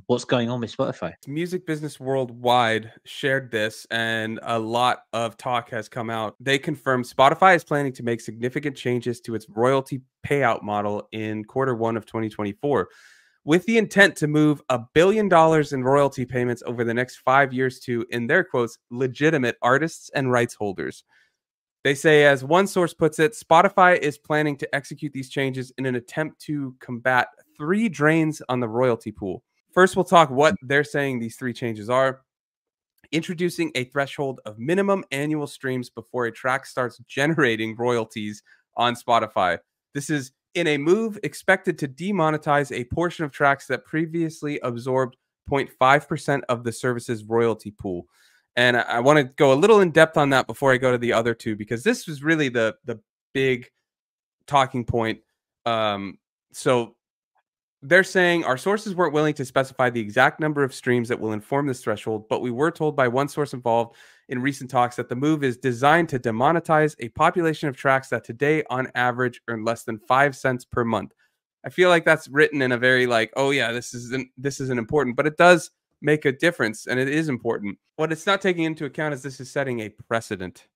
What's going on with Spotify? Music Business Worldwide shared this, and a lot of talk has come out. They confirmed Spotify is planning to make significant changes to its royalty payout model in Q1 of 2024, with the intent to move $1 billion in royalty payments over the next 5 years to, in their quotes, legitimate artists and rights holders. They say, as one source puts it, Spotify is planning to execute these changes in an attempt to combat 3 drains on the royalty pool. First, we'll talk what they're saying these 3 changes are. Introducing a threshold of minimum annual streams before a track starts generating royalties on Spotify. This is in a move expected to demonetize a portion of tracks that previously absorbed 0.5% of the service's royalty pool. And I want to go a little in depth on that before I go to the other 2, because this was really the big talking point. So they're saying our sources weren't willing to specify the exact number of streams that will inform this threshold, but we were told by one source involved in recent talks that the move is designed to demonetize a population of tracks that today on average earn less than 5 cents per month. I feel like that's written in a very like, oh yeah, this isn't important, but it does make a difference, and it is important. What it's not taking into account is this is setting a precedent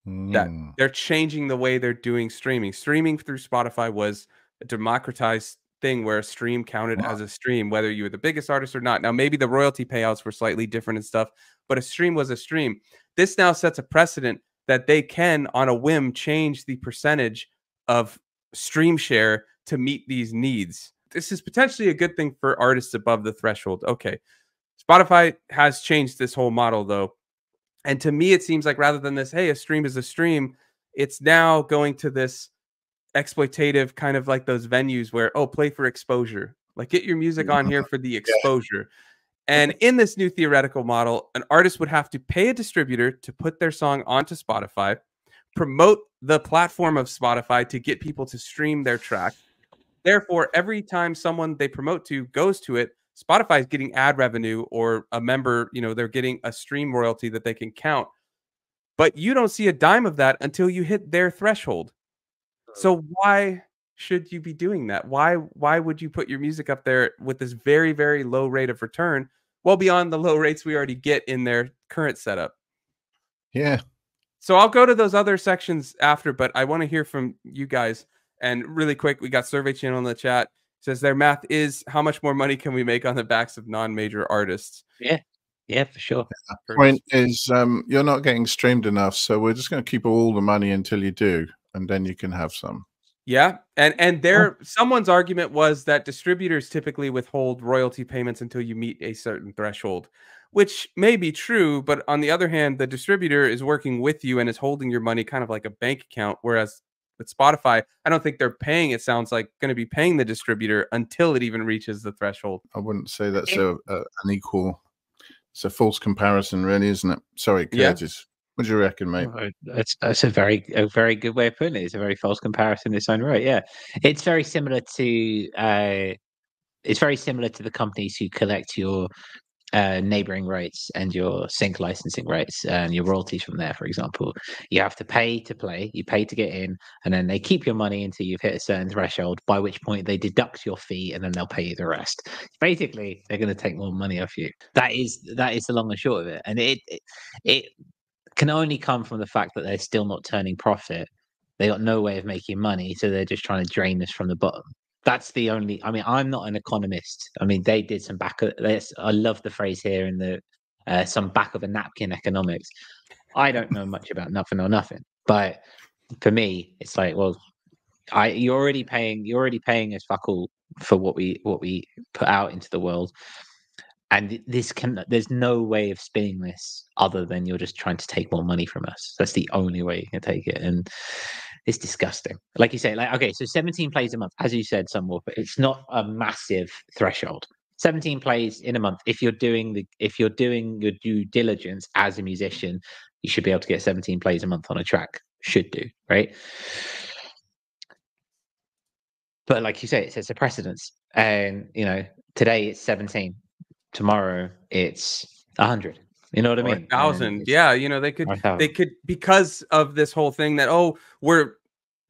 that they're changing the way they're doing streaming. Streaming through Spotify was a democratized thing where a stream counted as a stream, whether you were the biggest artist or not. Now, maybe the royalty payouts were slightly different and stuff, but a stream was a stream. This now sets a precedent that they can, on a whim, change the percentage of stream share to meet these needs. This is potentially a good thing for artists above the threshold. Okay. Spotify has changed this whole model, though. And to me, it seems like rather than this, hey, a stream is a stream, it's now going to this exploitative kind of like those venues where, oh, play for exposure. Like, get your music on here for the exposure. And in this new theoretical model, an artist would have to pay a distributor to put their song onto Spotify, promote the platform of Spotify to get people to stream their track. Therefore, every time someone they promote to goes to it, Spotify is getting ad revenue, or a member, they're getting a stream royalty that they can count. But you don't see a dime of that until you hit their threshold. So why should you be doing that? Why would you put your music up there with this very, very low rate of return, well beyond the low rates we already get in their current setup? Yeah. So I'll go to those other sections after, but I want to hear from you guys. And really quick, we got Survey Channel in the chat. It says their math is, how much more money can we make on the backs of non-major artists? Yeah, for sure. The point is, you're not getting streamed enough, so we're just going to keep all the money until you do, and then you can have some. Yeah, and someone's argument was that distributors typically withhold royalty payments until you meet a certain threshold, which may be true, but on the other hand, the distributor is working with you and is holding your money kind of like a bank account, whereas with Spotify, I don't think they're paying, it sounds like, going to be paying the distributor until it even reaches the threshold. I wouldn't say that's an equal... It's a false comparison, really, isn't it? Sorry, Curtis. Yeah. What do you reckon, mate? That's a very good way of putting it. It's a very false comparison in its own right. Yeah, it's very similar to the companies who collect your neighboring rights and your sync licensing rights and your royalties from there. For example, you have to pay to play, you pay to get in, and then they keep your money until you've hit a certain threshold, by which point they deduct your fee and then they'll pay you the rest. Basically, they're going to take more money off you. That is the long and short of it. And it can only come from the fact that they're still not turning profit. They got no way of making money, so they're just trying to drain this from the bottom. That's the only. I mean, I'm not an economist. I mean, they did some back of this. I love the phrase here in the some back of a napkin economics. I don't know much about nothing or nothing, but for me, it's like, well, you're already paying us fuck all for what we put out into the world, and there's no way of spinning this other than you're just trying to take more money from us. That's the only way you can take it, and it's disgusting. Like you say, okay, so 17 plays a month, as you said, somewhat, but it's not a massive threshold. 17 plays in a month. If you're doing your due diligence as a musician, you should be able to get 17 plays a month on a track. Should do, right? But like you say, it sets a precedence. And today it's 17. Tomorrow it's 100. You know what I mean? 1,000. Yeah, they could, because of this whole thing that, oh, we're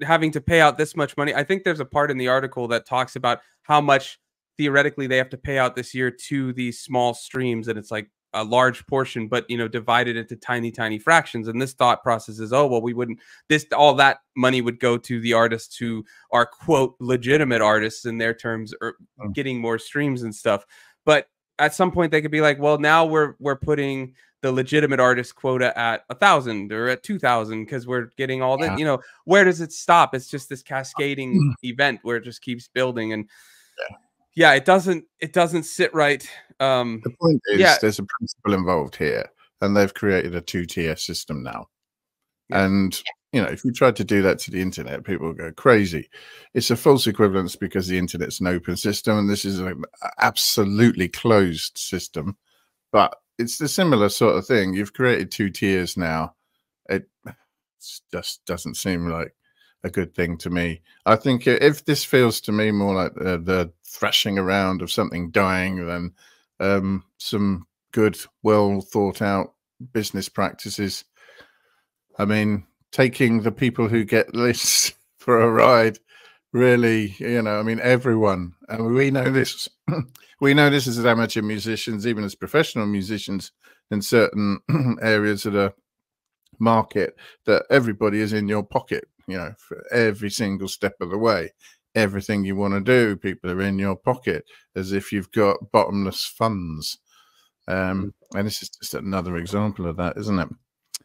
having to pay out this much money. I think there's a part in the article that talks about how much theoretically they have to pay out this year to these small streams, and it's like a large portion, but divided into tiny fractions. And this thought process is, oh well, we wouldn't, all that money would go to the artists who are quote legitimate artists in their terms, or getting more streams and stuff. But at some point they could be like, well, now we're putting the legitimate artist quota at 1,000 or at 2,000 because we're getting all that. Where does it stop? It's just this cascading event where it just keeps building. And it doesn't sit right. The point is, there's a principle involved here, and they've created a 2-tier system now. And if you tried to do that to the internet, people will go crazy. It's a false equivalence because the internet's an open system, and this is an absolutely closed system. But it's the similar sort of thing. You've created 2 tiers now. It just doesn't seem like a good thing to me. I think if this feels to me more like the thrashing around of something dying than some good, well thought out business practices. I mean, taking the people who get this for a ride, really, everyone, and we know this. We know this as amateur musicians, even as professional musicians in certain areas of the market, that everybody is in your pocket, for every single step of the way. Everything you want to do, people are in your pocket, as if you've got bottomless funds. And this is just another example of that, isn't it?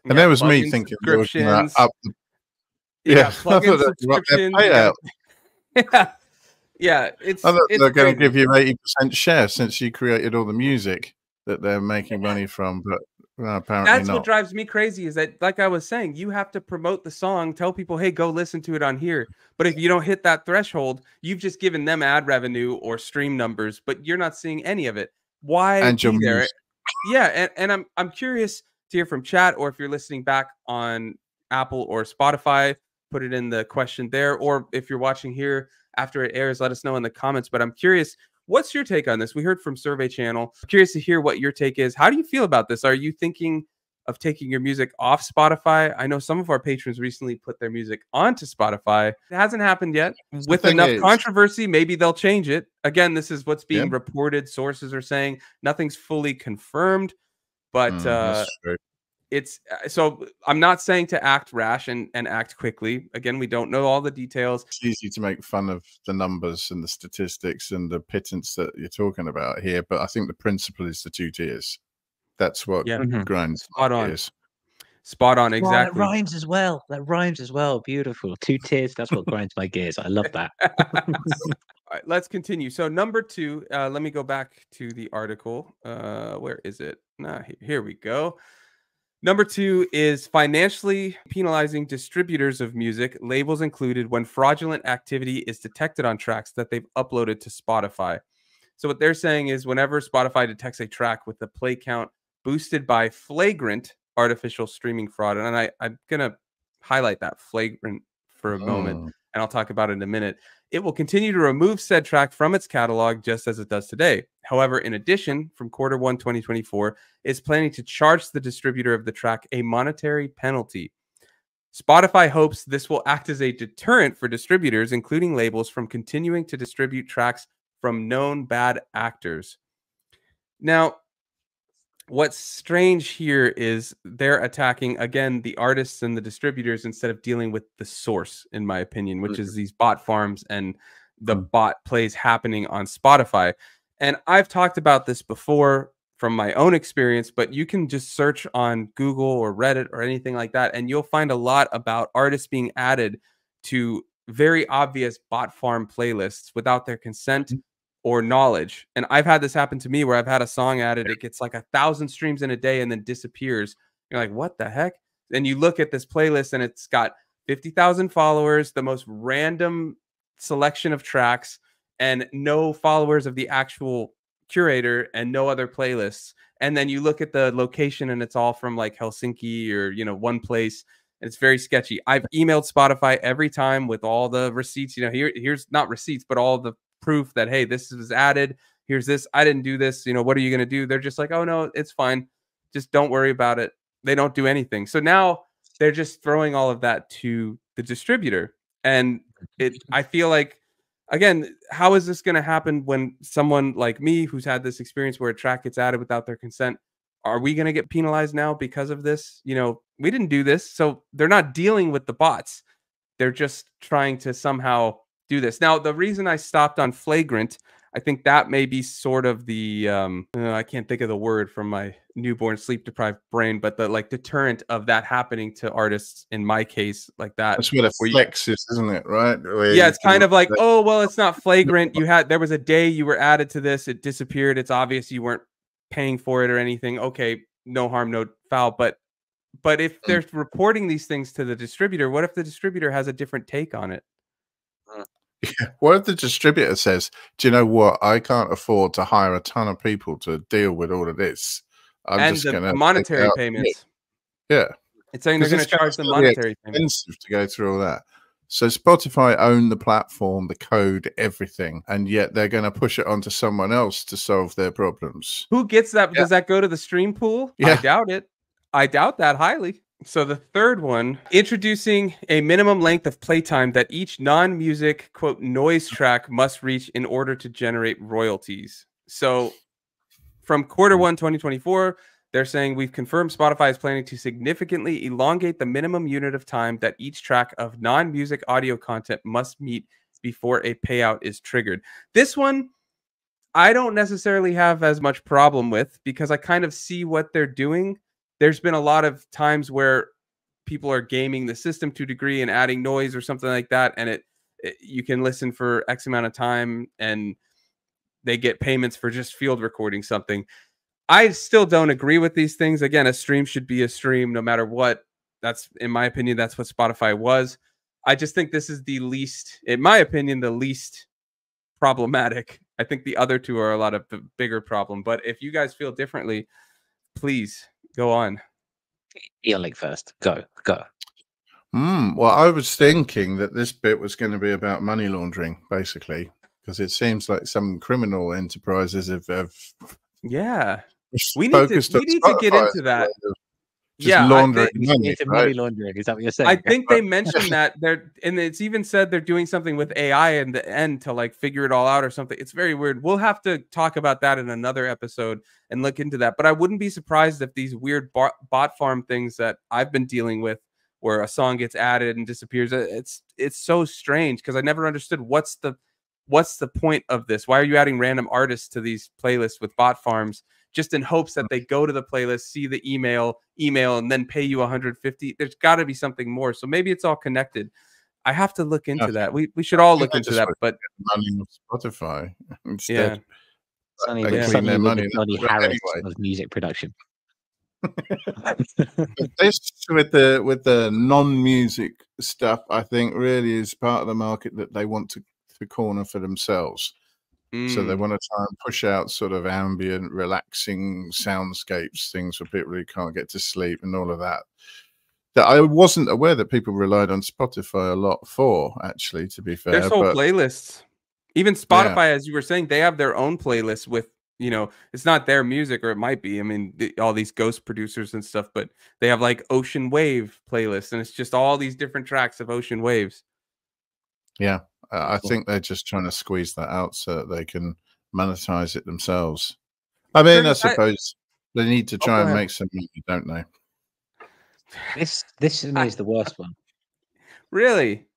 And there was me thinking, subscriptions. It's they're going to give you 80% share since you created all the music that they're making money from, but apparently that's not. What drives me crazy is that, like I was saying, you have to promote the song, tell people, hey, go listen to it on here. But if you don't hit that threshold, you've just given them ad revenue or stream numbers, but you're not seeing any of it. Why and be there? And I'm curious to hear from chat, or if you're listening back on Apple or Spotify, put it in the question there, or if you're watching here after it airs, let us know in the comments. But I'm curious, what's your take on this? We heard from Survey Channel. I'm curious to hear what your take is. How do you feel about this? Are you thinking of taking your music off Spotify? I know some of our patrons recently put their music onto Spotify. It hasn't happened yet. With enough controversy, maybe they'll change it. Again, this is what's being reported. Sources are saying nothing's fully confirmed, but it's so I'm not saying to act rash and act quickly. Again, we don't know all the details. It's easy to make fun of the numbers and the statistics and the pittance that you're talking about here, but I think the principle is the 2 tiers. That's what grinds spot on. Spot on, exactly. That rhymes as well. Beautiful. 2 tiers. That's what grinds my gears. I love that. All right, let's continue. So number 2, let me go back to the article. Where is it? Here we go. Number 2 is financially penalizing distributors of music, labels included, when fraudulent activity is detected on tracks that they've uploaded to Spotify. So what they're saying is, whenever Spotify detects a track with the play count boosted by flagrant artificial streaming fraud, and I'm going to highlight that flagrant for a moment, and I'll talk about it in a minute, it will continue to remove said track from its catalog just as it does today. However, in addition, from Q1 2024, it's planning to charge the distributor of the track a monetary penalty. Spotify hopes this will act as a deterrent for distributors, including labels, from continuing to distribute tracks from known bad actors. Now, what's strange here is they're attacking, again, the artists and the distributors instead of dealing with the source, in my opinion, which is these bot farms and the bot plays happening on Spotify. And I've talked about this before from my own experience, but you can just search on Google or Reddit or anything like that, and you'll find a lot about artists being added to very obvious bot farm playlists without their consent or knowledge. And I've had this happen to me where I've had a song added, it gets like 1,000 streams in a day and then disappears. You're like, what the heck? Then you look at this playlist and it's got 50,000 followers, the most random selection of tracks, and no followers of the actual curator and no other playlists. And then you look at the location and it's all from like Helsinki or, one place. And it's very sketchy. I've emailed Spotify every time with all the receipts, here's not receipts, but all the proof that, hey, this was added. Here's this. I didn't do this. What are you going to do? They're just like, oh, no, it's fine. Just don't worry about it. They don't do anything. So now they're just throwing all of that to the distributor. And I feel like, again, how is this going to happen when someone like me, who's had this experience where a track gets added without their consent, are we going to get penalized now because of this? You know, we didn't do this. So they're not dealing with the bots. They're just trying to somehow do this. Now, the reason I stopped on flagrant, I think that may be sort of the I can't think of the word from my newborn sleep deprived brain, but the like deterrent of that happening to artists in my case, like that. That's what a flex is, isn't it? Right? Yeah, it's kind of like, oh well, it's not flagrant. There was a day you were added to this, it disappeared. It's obvious you weren't paying for it or anything. Okay, no harm, no foul. But if they're reporting these things to the distributor, what if the distributor has a different take on it? Yeah. What if the distributor says, do you know what? I can't afford to hire a ton of people to deal with all of this. I'm just going to monetary payments. Yeah. It's saying they're going to charge the monetary payments. Expensive to go through all that. So Spotify own the platform, the code, everything, and yet they're going to push it onto someone else to solve their problems. Who gets that? Yeah. Does that go to the stream pool? Yeah. I doubt it. I doubt that highly. So the third one, introducing a minimum length of playtime that each non-music, quote, noise track must reach in order to generate royalties. So from Q1 2024, they're saying we've confirmed Spotify is planning to significantly elongate the minimum unit of time that each track of non-music audio content must meet before a payout is triggered. This one, I don't necessarily have as much problem with because I kind of see what they're doing. There's been a lot of times where people are gaming the system to a degree and adding noise or something like that. And you can listen for X amount of time and they get payments for just field recording something. I still don't agree with these things. Again, a stream should be a stream no matter what. That's, in my opinion, that's what Spotify was. I just think this is the least, in my opinion, the least problematic. I think the other two are a lot of the bigger problem. But if you guys feel differently, please go on. Your link first. Go. Well, I was thinking that this bit was going to be about money laundering, basically, because it seems like some criminal enterprises have yeah. We need to get into that. Yeah, laundering money, into money laundering. Is that what you're saying? I think they mentioned that and it's even said they're doing something with AI in the end to like figure it all out or something. It's very weird. We'll have to talk about that in another episode and look into that. But I wouldn't be surprised if these weird bot farm things that I've been dealing with, where a song gets added and disappears, it's so strange because I never understood what's the point of this. Why are you adding random artists to these playlists with bot farms? Just in hopes that they go to the playlist, see the email, and then pay you 150. There's got to be something more. So maybe it's all connected. I have to look into that. We should all look into that. But money on Spotify instead. Yeah. Suddenly money Harris of music production. This with the non-music stuff, I think, really is part of the market that they want to corner for themselves. So they want to try and push out sort of ambient, relaxing soundscapes, things where people really can't get to sleep and all of that. That I wasn't aware that people relied on Spotify a lot for, actually, to be fair. There's whole playlists. Even Spotify, as you were saying, they have their own playlists with, it's not their music, or it might be. I mean, all these ghost producers and stuff, but they have like Ocean Wave playlists, and it's just all these different tracks of ocean waves. Yeah. I think they're just trying to squeeze that out so that they can monetize it themselves. I mean, I suppose they need to try and make some money, don't they? This is the worst one. Really?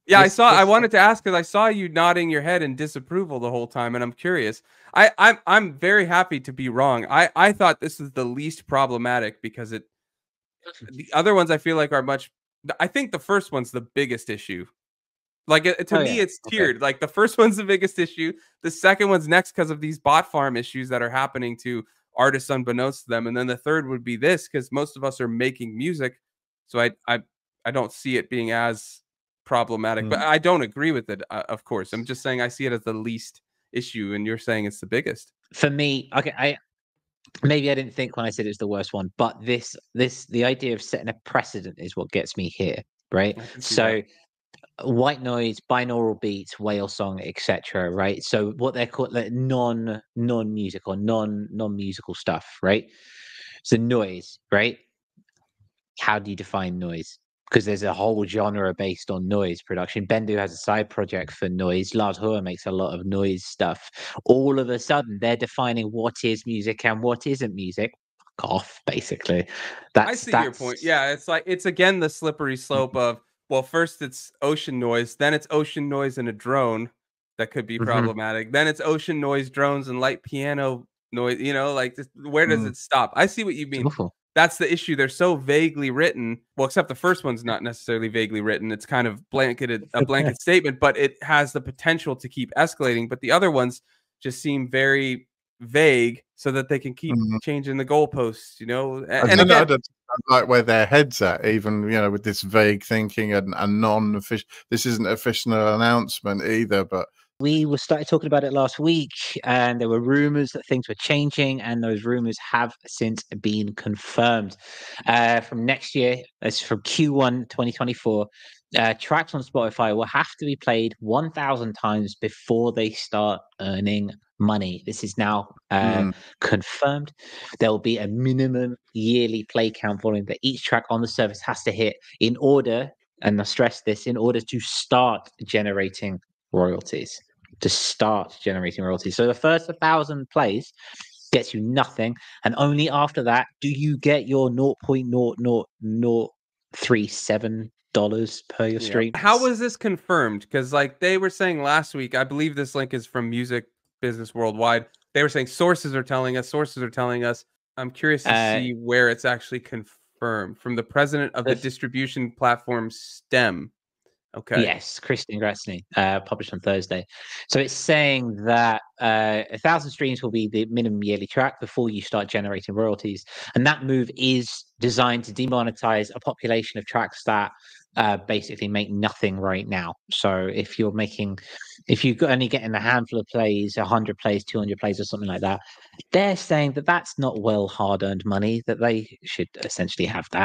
Yeah, I wanted to ask because I saw you nodding your head in disapproval the whole time, and I'm curious. I'm very happy to be wrong. I thought this is the least problematic because the other ones I feel like are much. I think the first one's the biggest issue. Like to me, it's tiered. Like the first one's the biggest issue. The second one's next because of these bot farm issues that are happening to artists unbeknownst to them. And then the third would be this, because most of us are making music. So I don't see it being as problematic, but I don't agree with it. Of course, I'm just saying I see it as the least issue, and you're saying it's the biggest. For me, okay, maybe I didn't think when I said it's the worst one, but the idea of setting a precedent is what gets me here, right? So. White noise, binaural beats, whale song, etc. Right. So what they're called like non-music or non-musical stuff, right? So noise, right? How do you define noise? because there's a whole genre based on noise production. Bendu has a side project for noise. Lars Haur makes a lot of noise stuff. All of a sudden, they're defining what is music and what isn't music. Fuck off, basically. I see your point. Yeah, it's like it's again the slippery slope of, well, first it's ocean noise, then it's ocean noise and a drone that could be problematic. Then it's ocean noise, drones, and light piano noise. You know, like where does it stop? I see what you mean. That's the issue. They're so vaguely written. Well, except the first one's not necessarily vaguely written. It's kind of a blanket statement, but it has the potential to keep escalating. But the other ones just seem very vague, so that they can keep changing the goalposts. You know, and again, I don't like where their heads at. Even with this vague thinking and non-official. This isn't an official announcement either, but. We started talking about it last week, and there were rumors that things were changing, and those rumors have since been confirmed. From next year, as from Q1 2024, tracks on Spotify will have to be played 1,000 times before they start earning money. This is now confirmed. There will be a minimum yearly play count volume that each track on the service has to hit in order, and I stress this, in order to start generating royalties. So the first 1,000 plays gets you nothing, and only after that do you get your $0.00037 per your stream. How was this confirmed? Because like they were saying last week, I believe this link is from Music Business Worldwide. They were saying sources are telling us. I'm curious to see where it's actually confirmed. From the president of the distribution platform STEM. Okay. Yes, Christian Gratzny, published on Thursday. So it's saying that 1,000 streams will be the minimum yearly track before you start generating royalties. And that move is designed to demonetize a population of tracks that basically make nothing right now. So if you're only getting a handful of plays, 100 plays, 200 plays or something like that, they're saying that that's not well hard-earned money, that they should essentially have that.